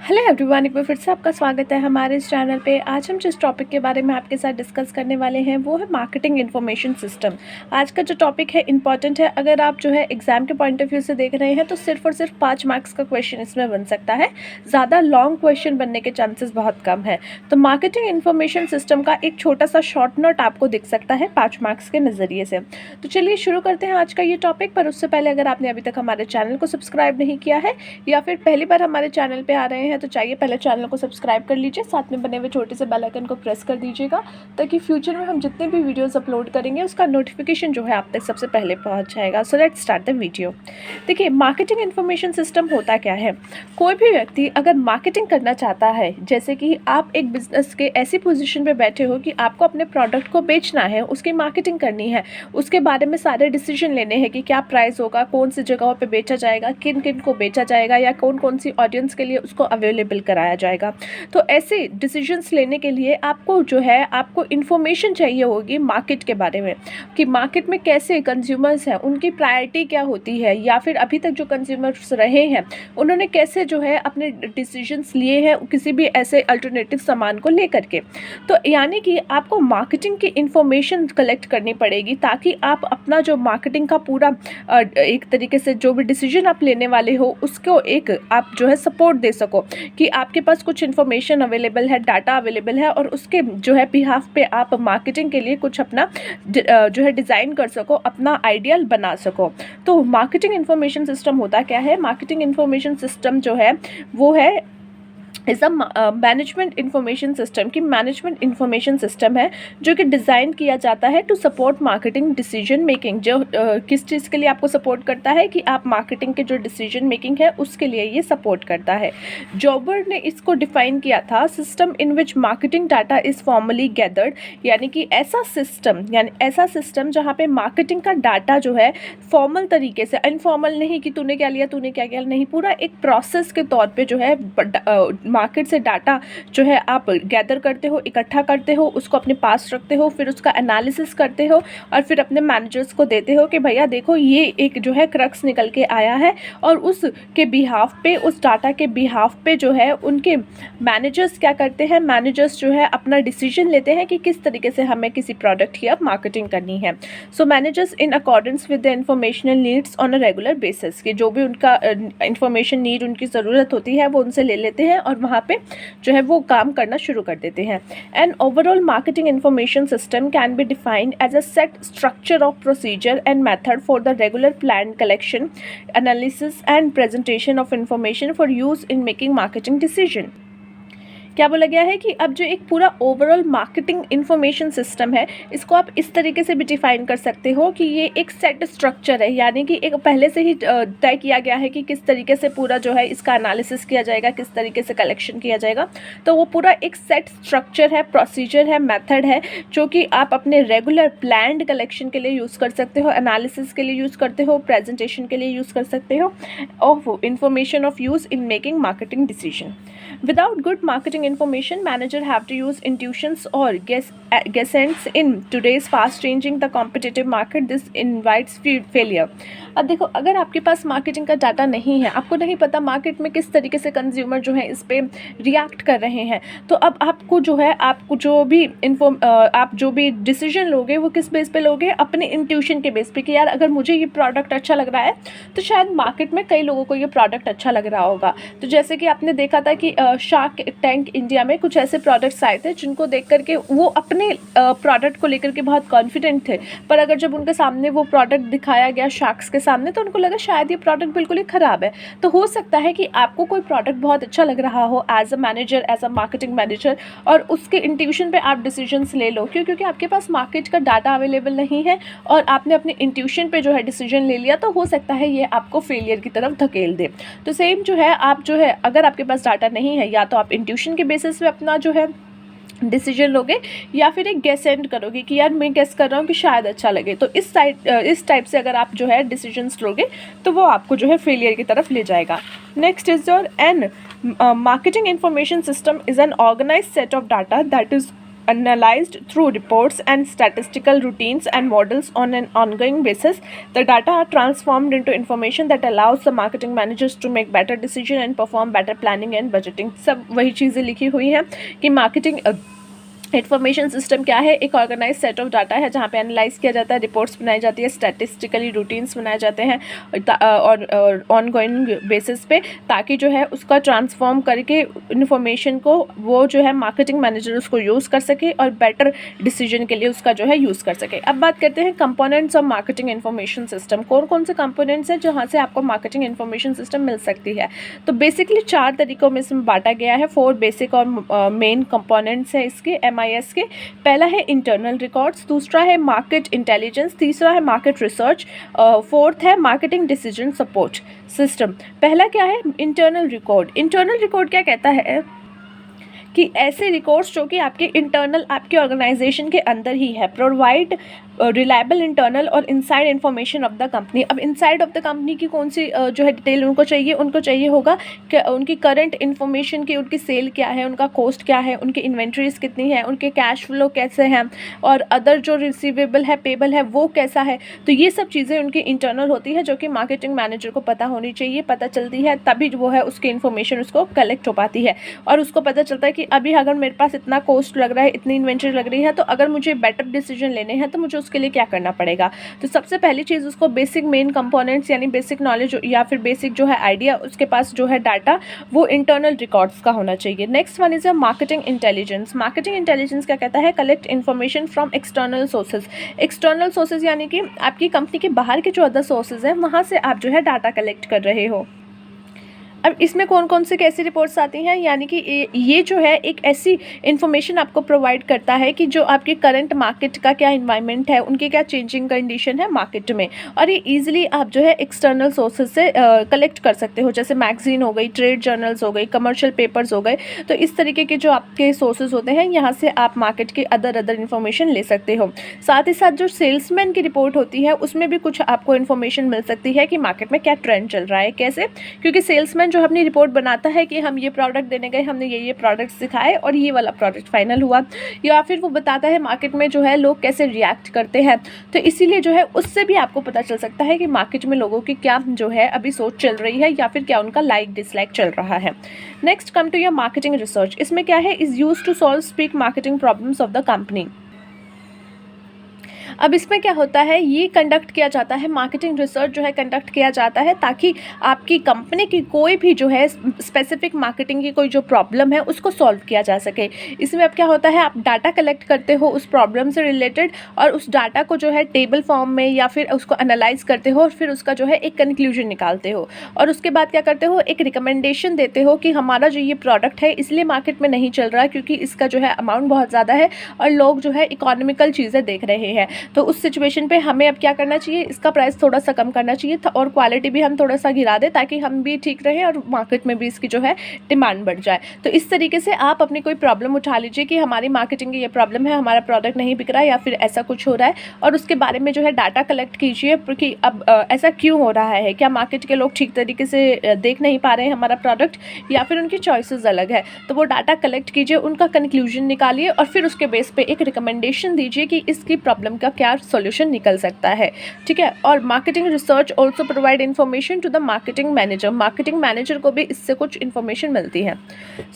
Hello everyone, एक बार फिर से आपका स्वागत है हमारे इस चैनल पे। आज हम जिस टॉपिक के बारे में आपके साथ डिस्कस करने वाले हैं वो है मार्केटिंग इन्फॉर्मेशन सिस्टम। आज का जो टॉपिक है इंपॉर्टेंट है। अगर आप जो है एग्जाम के पॉइंट ऑफ व्यू से देख रहे हैं तो सिर्फ और सिर्फ 5 मार्क्स का क्वेश्चन इसमें बन सकता है, ज़्यादा लॉन्ग क्वेश्चन बनने के चांसेस बहुत कम है। तो मार्केटिंग इन्फॉर्मेशन सिस्टम का एक छोटा सा शॉर्ट नोट आपको दिख सकता है 5 मार्क्स के नज़रिए से। तो चलिए शुरू करते हैं आज का ये टॉपिक। पर उससे पहले अगर आपने अभी तक हमारे चैनल को सब्सक्राइब नहीं किया है या फिर पहली बार हमारे चैनल पर आ रहे हैं तो चाहिए पहले चैनल को सब्सक्राइब कर लीजिए, साथ में बने हुए छोटे से बेल आइकन को प्रेस कर दीजिएगा ताकि फ्यूचर में हम जितने भी वीडियोस अपलोड करेंगे उसका नोटिफिकेशन जो है आप तक सबसे पहले पहुंच जाएगा। So let's start the video. देखिए, मार्केटिंग इन्फॉर्मेशन सिस्टम होता क्या है। कोई भी व्यक्ति अगर मार्केटिंग करना चाहता है, जैसे कि आप एक बिजनेस के ऐसी पोजीशन पे बैठे हो कि आपको अपने प्रोडक्ट को बेचना है, उसकी मार्केटिंग करनी है, उसके बारे में सारे डिसीजन लेने हैं कि क्या प्राइस होगा, कौन सी जगहों पे बेचा जाएगा, किन किन को बेचा जाएगा या कौन कौन सी ऑडियंस के लिए उसको अवेलेबल कराया जाएगा। तो ऐसे डिसीजंस लेने के लिए आपको जो है आपको इन्फॉर्मेशन चाहिए होगी मार्केट के बारे में कि मार्केट में कैसे कंज्यूमर्स हैं, उनकी प्रायोरिटी क्या होती है, या फिर अभी तक जो कंज्यूमर्स रहे हैं उन्होंने कैसे जो है अपने डिसीजंस लिए हैं किसी भी ऐसे अल्टरनेटिव सामान को लेकर के। तो यानी कि आपको मार्केटिंग की इन्फॉर्मेशन कलेक्ट करनी पड़ेगी ताकि आप अपना जो मार्केटिंग का पूरा एक तरीके से जो भी डिसीजन आप लेने वाले हो उसको एक आप जो है सपोर्ट दे सको कि आपके पास कुछ इन्फॉर्मेशन अवेलेबल है, डाटा अवेलेबल है और उसके जो है बिहाफ पे आप मार्केटिंग के लिए कुछ अपना जो है डिज़ाइन कर सको, अपना आइडियल बना सको। तो मार्केटिंग इन्फॉर्मेशन सिस्टम होता क्या है। मार्केटिंग इन्फॉर्मेशन सिस्टम जो है वो है is a management information system की मैनेजमेंट इन्फॉर्मेशन सिस्टम है जो कि डिज़ाइन किया जाता है to support marketing decision making. जो किस चीज़ के लिए आपको सपोर्ट करता है कि आप मार्केटिंग के जो डिसीजन मेकिंग है उसके लिए ये सपोर्ट करता है। जॉबर ने इसको डिफाइन किया था, system in which marketing data is formally gathered, यानी कि ऐसा सिस्टम जहाँ पे मार्केटिंग का डाटा जो है फॉर्मल तरीके से, इनफॉर्मल नहीं कि तूने क्या लिया तूने क्या किया, नहीं, पूरा एक प्रोसेस के तौर पे जो है मार्केट से डाटा जो है आप गैदर करते हो, इकट्ठा करते हो, उसको अपने पास रखते हो, फिर उसका एनालिसिस करते हो और फिर अपने मैनेजर्स को देते हो कि भैया देखो ये एक जो है क्रक्स निकल के आया है। और उसके बिहाफ पे, उस डाटा के बिहाफ पे जो है उनके मैनेजर्स क्या करते हैं, मैनेजर्स जो है अपना डिसीजन लेते हैं कि किस तरीके से हमें किसी प्रोडक्ट की अब मार्केटिंग करनी है। So managers in accordance with the informational needs on a regular basis, कि जो भी उनका इंफॉर्मेशन नीड, उनकी ज़रूरत होती है वो उनसे ले लेते हैं और वहाँ पे जो है वो काम करना शुरू कर देते हैं। An overall marketing information system can be defined as a set structure of procedure and method for the regular plan collection, analysis and presentation of information for use in making marketing decision. क्या बोला गया है कि अब जो एक पूरा overall marketing information system है इसको आप इस तरीके से भी डिफाइन कर सकते हो कि ये एक सेट स्ट्रक्चर है, यानी कि एक पहले से ही तय किया गया है कि किस तरीके से पूरा जो है इसका एनालिसिस किया जाएगा, किस तरीके से कलेक्शन किया जाएगा। तो वो पूरा एक सेट स्ट्रक्चर है, प्रोसीजर है, मेथड है जो कि आप अपने रेगुलर प्लान्ड कलेक्शन के लिए यूज़ कर सकते हो, एनालिसिस के लिए यूज़ करते हो, प्रेजेंटेशन के लिए यूज़ कर सकते हो, of information of use in making marketing decision. Without good marketing information, manager have to use intuitions or guessings in today's fast-changing the competitive market. This invites failure. अब देखो, अगर आपके पास मार्केटिंग का डाटा नहीं है, आपको नहीं पता मार्केट में किस तरीके से कंज्यूमर जो है इस पर रिएक्ट कर रहे हैं, तो अब आपको जो है आपको जो भी आप जो भी डिसीजन लोगे वो किस बेस पे लोगे, अपने इंट्यूशन के बेस पे कि यार अगर मुझे ये प्रोडक्ट अच्छा लग रहा है तो शायद मार्केट में कई लोगों को ये प्रोडक्ट अच्छा लग रहा होगा। तो जैसे कि आपने देखा था कि शार्क टैंक इंडिया में कुछ ऐसे प्रोडक्ट्स आए थे जिनको देख करके वो अपने प्रोडक्ट को लेकर के बहुत कॉन्फिडेंट थे, पर अगर जब उनके सामने वो प्रोडक्ट दिखाया गया शार्क्स के सामने तो उनको लगा शायद ये प्रोडक्ट बिल्कुल ही ख़राब है। तो हो सकता है कि आपको कोई प्रोडक्ट बहुत अच्छा लग रहा हो as a manager, as a marketing manager, और उसके इंट्यूशन पे आप डिसीजंस ले लो, क्योंकि आपके पास मार्केट का डाटा अवेलेबल नहीं है और आपने अपने इंट्यूशन पे जो है डिसीजन ले लिया, तो हो सकता है ये आपको फेलियर की तरफ धकेल दे। तो सेम जो है आप जो है अगर आपके पास डाटा नहीं है, या तो आप इंट्यूशन के बेसिस पे अपना जो है डिसीजन लोगे या फिर एक गेस एंड करोगे कि यार मैं गेस कर रहा हूँ कि शायद अच्छा लगे। तो इस टाइप से अगर आप जो है डिसीजंस लोगे तो वो आपको जो है फेलियर की तरफ ले जाएगा। Next is your an marketing information system is an organised set of data that is analyzed through reports and statistical routines and models on an ongoing basis. The data are transformed into information that allows the marketing managers to make better decision and perform better planning and budgeting. सब वही चीज़ें लिखी हुई हैं कि marketing information system क्या है, एक ऑर्गेनाइज सेट ऑफ डाटा है जहाँ पे एनालाइज किया जाता है, रिपोर्ट्स बनाई जाती है, स्टैटिस्टिकली रूटीन्स बनाए जाते हैं और ऑन गोइंग बेसिस पे, ताकि जो है उसका ट्रांसफॉर्म करके इन्फॉर्मेशन को वो जो है मार्केटिंग मैनेजर उसको यूज़ कर सके और बेटर डिसीजन के लिए उसका जो है यूज़ कर सके। अब बात करते हैं components of marketing information system. कौन कौन से कंपोनेंट्स हैं जहाँ से आपको मार्केटिंग इन्फॉर्मेशन सिस्टम मिल सकती है? तो बेसिकली 4 तरीक़ों में इसमें बांटा गया है। 4 बेसिक और मेन कंपोनेंट्स हैं इसके MIS के। पहला है इंटरनल रिकॉर्ड्स, दूसरा है मार्केट इंटेलिजेंस, तीसरा है मार्केट रिसर्च, फोर्थ है मार्केटिंग डिसीजन सपोर्ट सिस्टम। पहला क्या है? Internal record. इंटरनल रिकॉर्ड क्या कहता है कि ऐसे रिकॉर्ड्स जो कि आपके इंटरनल आपके ऑर्गेनाइजेशन के अंदर ही है, प्रोवाइड रिलायबल इंटरनल और inside information of the company. अब इनसाइड ऑफ द कंपनी की कौन सी जो है डिटेल उनको चाहिए होगा कि उनकी करंट इन्फॉर्मेशन की, उनकी सेल क्या है, उनका कॉस्ट क्या है, उनकी इन्वेंट्रीज कितनी है, उनके कैश फ्लो कैसे हैं और अदर जो रिसीवेबल है, पेबल है, वो कैसा है। तो ये सब चीज़ें उनकी इंटरनल होती है जो कि मार्केटिंग मैनेजर को पता होनी चाहिए, पता चलती है तभी वो है उसकी इन्फॉर्मेशन उसको कलेक्ट हो पाती है और उसको पता चलता है कि अभी अगर मेरे पास इतना कॉस्ट लग रहा है, इतनी इन्वेंट्री लग रही है, तो अगर मुझे बेटर डिसीजन लेने हैं तो मुझे उसके लिए क्या करना पड़ेगा। तो सबसे पहली चीज़ उसको बेसिक मेन कंपोनेंट्स यानी बेसिक नॉलेज या फिर बेसिक जो है आइडिया उसके पास जो है डाटा, वो इंटरनल रिकॉर्ड्स का होना चाहिए। Next one is marketing intelligence. Marketing intelligence क्या कहता है? Collect information from external sources. External sources यानी कि आपकी कंपनी के बाहर के जो अदर सोर्सेज हैं वहाँ से आप जो है डाटा कलेक्ट कर रहे हो। अब इसमें कौन कौन से कैसी रिपोर्ट्स आती हैं, यानी कि ये जो है एक ऐसी इन्फॉर्मेशन आपको प्रोवाइड करता है कि जो आपके करंट मार्केट का क्या इन्वायरमेंट है, उनकी क्या चेंजिंग कंडीशन है मार्केट में, और ये इजीली आप जो है एक्सटर्नल सोर्सेज से कलेक्ट कर सकते हो, जैसे मैगजीन हो गई, ट्रेड जर्नल्स हो गई, कमर्शियल पेपर्स हो गए। तो इस तरीके के जो आपके सोर्सेज होते हैं यहाँ से आप मार्केट के अदर इन्फॉर्मेशन ले सकते हो। साथ ही साथ जो सेल्समैन की रिपोर्ट होती है उसमें भी कुछ आपको इन्फॉर्मेशन मिल सकती है कि मार्केट में क्या ट्रेंड चल रहा है। कैसे? क्योंकि सेल्समैन जो अपनी रिपोर्ट बनाता है कि हम ये प्रोडक्ट देने गए, हमने ये प्रोडक्ट्स दिखाए और ये वाला प्रोडक्ट फाइनल हुआ, या फिर वो बताता है मार्केट में जो है लोग कैसे रिएक्ट करते हैं। तो इसीलिए जो है उससे भी आपको पता चल सकता है कि मार्केट में लोगों की क्या जो है अभी सोच चल रही है या फिर क्या उनका लाइक डिसलाइक चल रहा है। Next come to your marketing research. इसमें क्या है? Is use to solve speak marketing problems of the company. अब इसमें क्या होता है, ये कंडक्ट किया जाता है, मार्केटिंग रिसर्च जो है कंडक्ट किया जाता है ताकि आपकी कंपनी की कोई भी जो है स्पेसिफिक मार्केटिंग की कोई जो प्रॉब्लम है उसको सॉल्व किया जा सके। इसमें अब क्या होता है, आप डाटा कलेक्ट करते हो उस प्रॉब्लम से रिलेटेड और उस डाटा को जो है टेबल फॉर्म में या फिर उसको एनालाइज करते हो और फिर उसका जो है एक कंक्लूजन निकालते हो और उसके बाद क्या करते हो, एक रिकमेंडेशन देते हो कि हमारा जो ये प्रोडक्ट है इसलिए मार्केट में नहीं चल रहा क्योंकि इसका जो है अमाउंट बहुत ज़्यादा है और लोग जो है इकोनॉमिकल चीज़ें देख रहे हैं। तो उस सिचुएशन पे हमें अब क्या करना चाहिए, इसका प्राइस थोड़ा सा कम करना चाहिए और क्वालिटी भी हम थोड़ा सा गिरा दें ताकि हम भी ठीक रहें और मार्केट में भी इसकी जो है डिमांड बढ़ जाए। तो इस तरीके से आप अपनी कोई प्रॉब्लम उठा लीजिए कि हमारी मार्केटिंग की ये प्रॉब्लम है, हमारा प्रोडक्ट नहीं बिक रहा है या फिर ऐसा कुछ हो रहा है, और उसके बारे में जो है डाटा कलेक्ट कीजिए कि अब ऐसा क्यों हो रहा है, क्या मार्केट के लोग ठीक तरीके से देख नहीं पा रहे हैं हमारा प्रोडक्ट या फिर उनकी चॉइसेस अलग है। तो वो डाटा कलेक्ट कीजिए, उनका कंक्लूजन निकालिए और फिर उसके बेस पे एक रिकमेंडेशन दीजिए कि इसकी प्रॉब्लम का क्या सॉल्यूशन निकल सकता है। ठीक है। और marketing research also provide information to the marketing manager. Marketing manager को भी इससे कुछ इन्फॉर्मेशन मिलती है।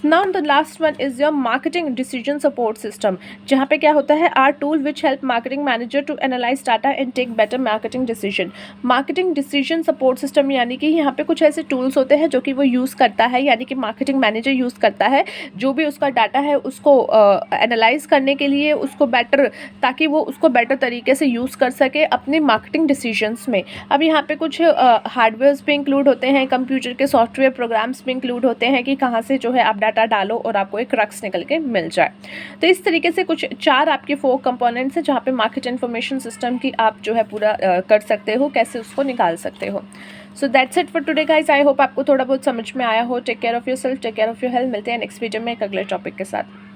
Now the last one is your marketing decision support system, जहाँ पे क्या होता है, are tool which help marketing manager to analyse data and take better marketing decision. Marketing decision support system यानी कि यहाँ पे कुछ ऐसे टूल्स होते हैं जो कि वो यूज़ करता है, यानी कि मार्केटिंग मैनेजर यूज़ करता है जो भी उसका डाटा है उसको एनालाइज करने के लिए, उसको बेटर, ताकि वो उसको बेटर तरीके से यूज़ कर सके अपने मार्केटिंग डिसीजंस में। अब यहाँ पे कुछ हार्डवेयर्स भी इंक्लूड होते हैं, कंप्यूटर के सॉफ्टवेयर प्रोग्राम्स भी इंक्लूड होते हैं कि कहाँ से जो है आप डाटा डालो और आपको एक रक्स निकल के मिल जाए। तो इस तरीके से कुछ 4 आपके 4 कंपोनेंट्स हैं जहाँ पे मार्केट इन्फॉर्मेशन सिस्टम की आप जो है पूरा कर सकते हो, कैसे उसको निकाल सकते हो। So that's it for today guys. I hope आपको थोड़ा बहुत समझ में आया हो। Take care of yourself, take care of your health. मिलते हैं नेक्स्ट वीडियो में एक अगले टॉपिक के साथ।